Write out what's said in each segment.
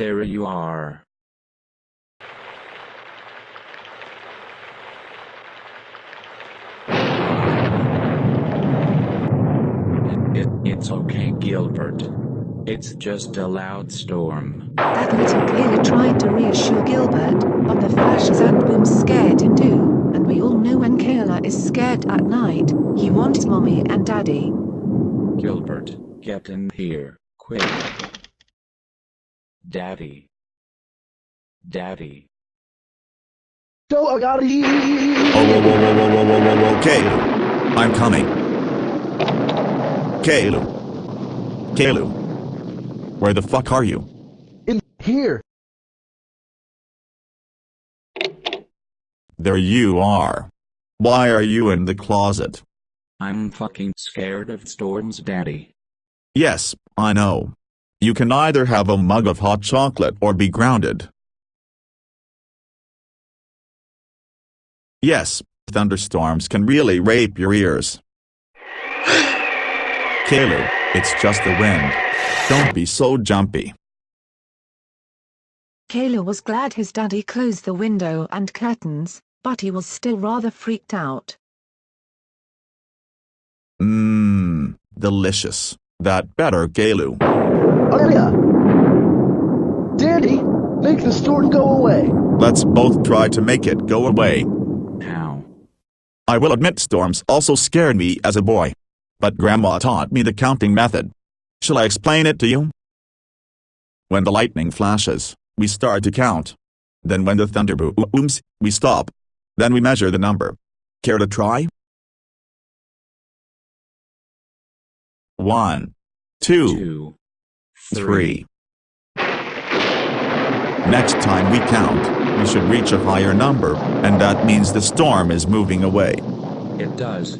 There you are. It's okay, Gilbert. It's just a loud storm. That little Caillou tried to reassure Gilbert, but the flashes and booms scared him too, and we all know when Caillou is scared at night, he wants mommy and daddy. Gilbert, get in here, quick. Daddy. Daddy. So I gotta eat. Oh, Caillou. I'm coming. Caillou. Caillou. Where the fuck are you? In here. There you are. Why are you in the closet? I'm fucking scared of storms, Daddy. Yes, I know. You can either have a mug of hot chocolate or be grounded. Yes, thunderstorms can really rape your ears. Caillou, it's just the wind. Don't be so jumpy. Caillou was glad his daddy closed the window and curtains, but he was still rather freaked out. Delicious. That better, Caillou. Oh yeah. Daddy, make the storm go away. Let's both try to make it go away. How? I will admit storms also scared me as a boy. But Grandma taught me the counting method. Shall I explain it to you? When the lightning flashes, we start to count. Then when the thunder booms, we stop. Then we measure the number. Care to try? 1, 2, 3. Next time we count, we should reach a higher number, and that means the storm is moving away. It does.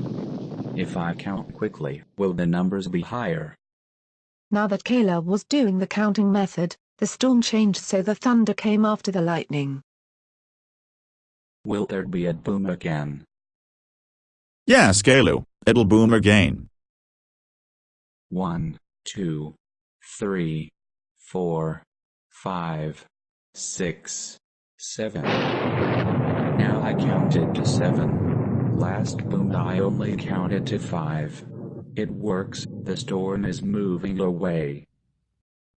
If I count quickly, will the numbers be higher? Now that Caillou was doing the counting method, the storm changed so the thunder came after the lightning. Will there be a boom again? Yes, Caillou, it'll boom again. 1, 2, 3, 4, 5, 6, 7. Now I counted to 7. Last boom I only counted to 5. It works, the storm is moving away.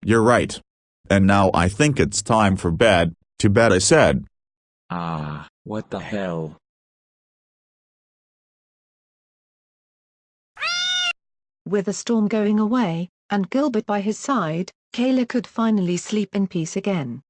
You're right. And now I think it's time for bed. To bed, I said. Ah, what the hell? With the storm going away, and Gilbert by his side, Caillou could finally sleep in peace again.